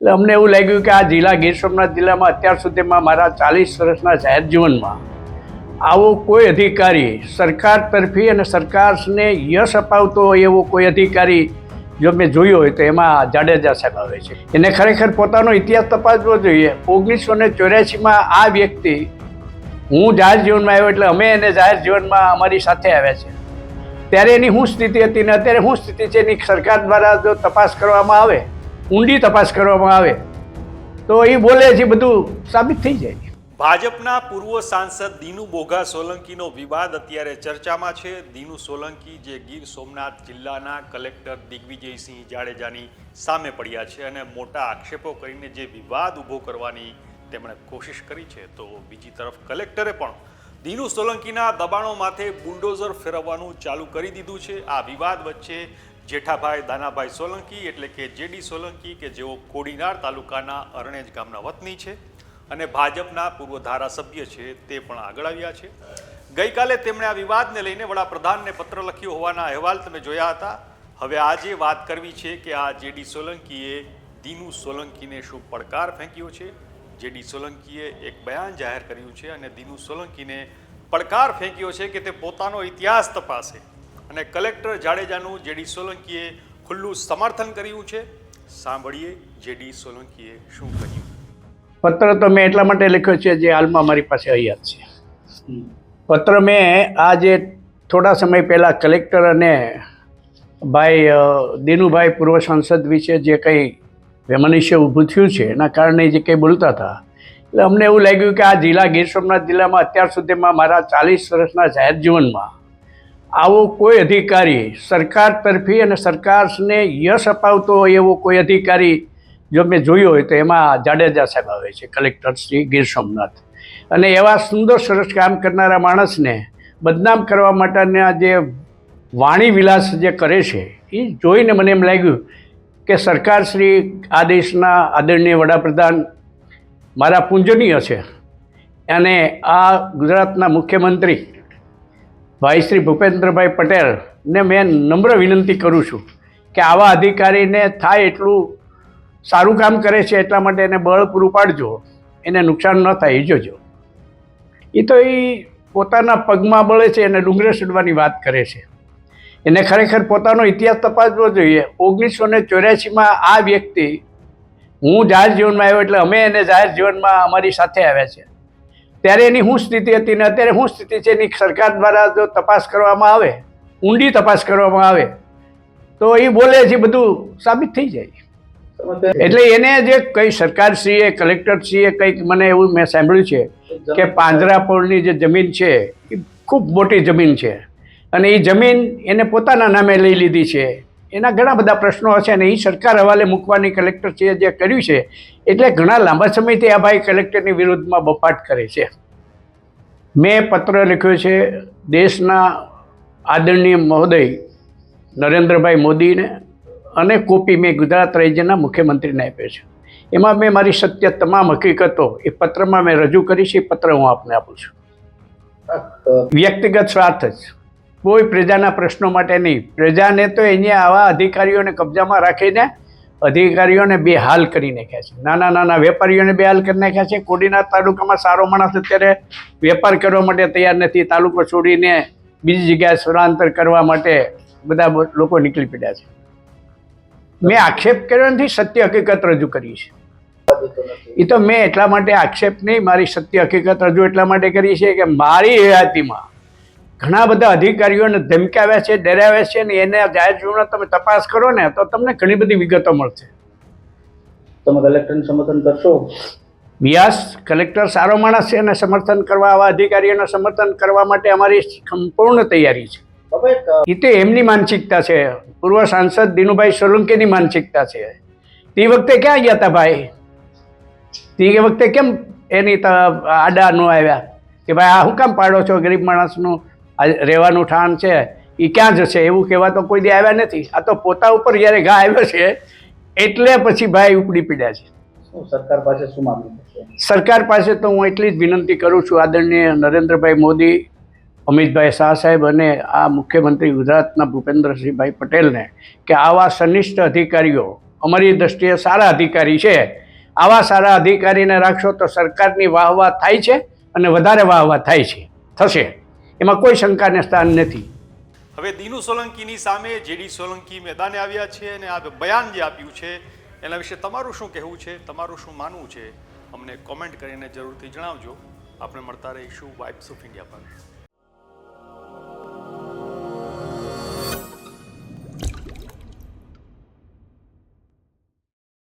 એટલે અમને એવું લાગ્યું કે આ જિલ્લા ગીર સોમનાથ જિલ્લામાં અત્યાર સુધીમાં મારા 40 વર્ષના જાહેર જીવનમાં આવો કોઈ અધિકારી સરકાર તરફી અને સરકારને યશ અપાવતો હોય એવો કોઈ અધિકારી જો મેં જોયો હોય તો એમાં જાડેજા સાહેબ આવે છે. એને ખરેખર પોતાનો ઇતિહાસ તપાસવો જોઈએ. 1984માં આ વ્યક્તિ, હું જાહેર જીવનમાં આવ્યો એટલે અમે એને જાહેર જીવનમાં અમારી સાથે આવ્યા છે, ત્યારે એની શું સ્થિતિ હતી ને અત્યારે શું સ્થિતિ છે એની સરકાર દ્વારા જો તપાસ કરવામાં આવે, ઊંડી તપાસ કરવામાં આવે તો એ બોલે છે બધું સાબિત થઈ જાય. ભાજપના પૂર્વ સાંસદ દીનુ બોઘા સોલંકીનો વિવાદ અત્યારે ચર્ચામાં છે. દીનુ સોલંકી જે ગીર સોમનાથ જિલ્લાના કલેક્ટર દિગ્વિજયસિંહ જાડેજાની સામે પડ્યા છે અને મોટા આક્ષેપો કરીને જે વિવાદ ઊભો કરવાની તેમણે કોશિશ કરી છે, તો બીજી તરફ કલેક્ટરે પણ દીનુ સોલંકીના દબાણો માથે બુલડોઝર ફેરવવાનું ચાલુ કરી દીધું છે. આ વિવાદ વચ્ચે જેઠાભાઈ દાનાભાઈ સોલંકી એટલે કે જેડી સોલંકી કે જેઓ કોડીનાર તાલુકાના અરણેજ ગામના વતની છે અને ભાજપના પૂર્વ ધારાસભ્ય છે, તે પણ આગળ આવ્યા છે. ગઈકાલે તેમણે આ વિવાદને લઈને વડાપ્રધાનને પત્ર લખ્યો હોવાના અહેવાલ તમે જોયા હતા. હવે આજે વાત કરવી છે કે આ જેડી સોલંકીએ દીનુ સોલંકીને શું પડકાર ફેંક્યો છે. જેડી સોલંકીએ એક બયાન જાહેર કર્યું છે અને દીનુ સોલંકીને પડકાર ફેંક્યો છે કે તે પોતાનો ઇતિહાસ તપાસે અને કલેક્ટર જાડેજાનું જેડી સોલંકીએ ખુલ્લું સમર્થન કર્યું છે. સાંભળીએ જેડી સોલંકીએ શું કહ્યું. પત્ર તો મેં એટલા માટે લખ્યો છે જે હાલમાં મારી પાસે અહીંયા જ છે. પત્ર મેં આજે થોડા સમય પહેલાં કલેક્ટર અને દીનુભાઈ પૂર્વ સાંસદ વિશે જે કંઈ વેમનસ્ય ઊભું થયું છે એના કારણે જે કંઈ બોલતા હતા, એટલે અમને એવું લાગ્યું કે આ જિલ્લા ગીર સોમનાથ જિલ્લામાં અત્યાર સુધીમાં મારા 40 વર્ષના જાહેર જીવનમાં આવો કોઈ અધિકારી સરકાર તરફી અને સરકારને યશ અપાવતો હોય એવો કોઈ અધિકારી જો મેં જોયો હોય તો એમાં જાડેજા સાહેબ આવે છે, કલેક્ટર શ્રી ગીર સોમનાથ. અને એવા સુંદર સરસ કામ કરનારા માણસને બદનામ કરવા માટેના જે વાણી વિલાસ જે કરે છે એ જોઈને મને એમ લાગ્યું કે સરકાર શ્રી આ દેશના આદરણીય વડાપ્રધાન મારા પૂજનીય છે અને આ ગુજરાતના મુખ્યમંત્રી ભાઈ શ્રી ભૂપેન્દ્રભાઈ પટેલને મેં નમ્ર વિનંતી કરું છું કે આવા અધિકારીને થાય એટલું સારું કામ કરે છે એટલા માટે એને બળ પૂરું પાડજો, એને નુકસાન ન થાય એ જોજો. એ તો એ પોતાના પગમાં બળે છે એને ડુંગરે ચડવાની વાત કરે છે. એને ખરેખર પોતાનો ઇતિહાસ તપાસવો જોઈએ. 1984માં આ વ્યક્તિ, હું જાહેર જીવનમાં આવ્યો એટલે અમે એને જાહેર જીવનમાં અમારી સાથે આવ્યા છે, ત્યારે એની શું સ્થિતિ હતી ને અત્યારે શું સ્થિતિ છે એની સરકાર દ્વારા જો તપાસ કરવામાં આવે, ઊંડી તપાસ કરવામાં આવે તો એ બોલે છે બધું સાબિત થઈ જાય. એટલે એને જે કંઈ સરકારશ્રીએ, કલેક્ટરશ્રીએ કંઈક, મને એવું મેં સાંભળ્યું છે કે પાંજરાપોળની જે જમીન છે એ ખૂબ મોટી જમીન છે અને એ જમીન એને પોતાના નામે લઈ લીધી છે. એના ઘણા બધા પ્રશ્નો હશે અને એ સરકાર હવાલે મૂકવાની કલેક્ટરશ્રીએ જે કર્યું છે, એટલે ઘણા લાંબા સમયથી આ ભાઈ કલેક્ટરની વિરુદ્ધમાં બફાટ કરે છે. મેં પત્ર લખ્યો છે દેશના આદરણીય મહોદય નરેન્દ્રભાઈ મોદીને અને કોપી મેં ગુજરાત રાજ્યના મુખ્યમંત્રીને આપ્યો છે. એમાં મેં મારી સત્ય તમામ હકીકતો એ પત્રમાં મેં રજૂ કરી છે. એ પત્ર હું આપને આપું છું. વ્યક્તિગત સ્વાર્થ જ, કોઈ પ્રજાના પ્રશ્નો માટે નહીં. પ્રજાને તો અહીંયા આવા અધિકારીઓને કબજામાં રાખીને અધિકારીઓને બેહાલ કરી નાખ્યા છે. નાના નાના વેપારીઓને બેહાલ કરી નાખ્યા છે. કોડીનાર તાલુકામાં સારો માણસ અત્યારે વેપાર કરવા માટે તૈયાર નથી. તાલુકો છોડીને બીજી જગ્યાએ સ્થળાંતર કરવા માટે બધા લોકો નીકળી પડ્યા છે. મેં આક્ષેપ કર્યો નથી, સત્ય હકીકત રજૂ કરી છે. એ તો મેં એટલા માટે આક્ષેપ નહીં, મારી સત્ય હકીકત રજૂ એટલા માટે કરી છે કે મારી હયાતીમાં ઘણા બધા અધિકારીઓને ધમકાવ્યા છે, ડરાવ્યા છે ને એને જાહેર જીવનમાં તમે તપાસ કરો ને તો તમને ઘણી બધી વિગતો મળશે. તમે કલેક્ટરને સમર્થન કરશો? વ્યાસ કલેક્ટર સારો માણસ છે અને સમર્થન કરવા, આવા અધિકારીઓને સમર્થન કરવા માટે અમારી સંપૂર્ણ તૈયારી છે. એ તો એમની માનસિકતા છે, પૂર્વ સાંસદ દીનુભાઈ સોલંકીની માનસિકતા છે. તે વખતે ક્યાં ગયા હતા ભાઈ? તે વખતે કેમ એની આડા ન આવ્યા કે ભાઈ આ શું કામ પાડો છો? ગરીબ માણસનું રહેવાનું ઠાણ છે, એ ક્યાં જશે? એવું કહેવા તો કોઈ દી આવ્યા નથી. આ તો પોતા ઉપર જ્યારે ઘા આવ્યો છે એટલે પછી ભાઈ ઉપડી પીડ્યા છે. સરકાર પાસે શું માંગણી છે? સરકાર પાસે તો હું એટલી જ વિનંતી કરું છું આદરણીય નરેન્દ્રભાઈ મોદી, અમિતભાઈ શાહ સાહેબ અને આ મુખ્યમંત્રી ગુજરાતના ભૂપેન્દ્રસિંહભાઈ પટેલને કે આવા સનિષ્ઠ અધિકારીઓ અમારી દૃષ્ટિએ સારા અધિકારી છે. આવા સારા અધિકારીને રાખશો તો સરકારની વાહવા થાય છે અને વધારે વાહવા થાય છે, થશે, એમાં કોઈ શંકાને સ્થાન નથી. હવે દીનુ સોલંકીની સામે જેડી સોલંકી મેદાને આવ્યા છે અને આ બયાન જે આપ્યું છે એના વિશે તમારું શું કહેવું છે, તમારું શું માનવું છે, અમને કોમેન્ટ કરીને જરૂરથી જણાવજો. આપણે મળતા રહીશું વાઇબ્સ ઓફ ઇન્ડિયા પર.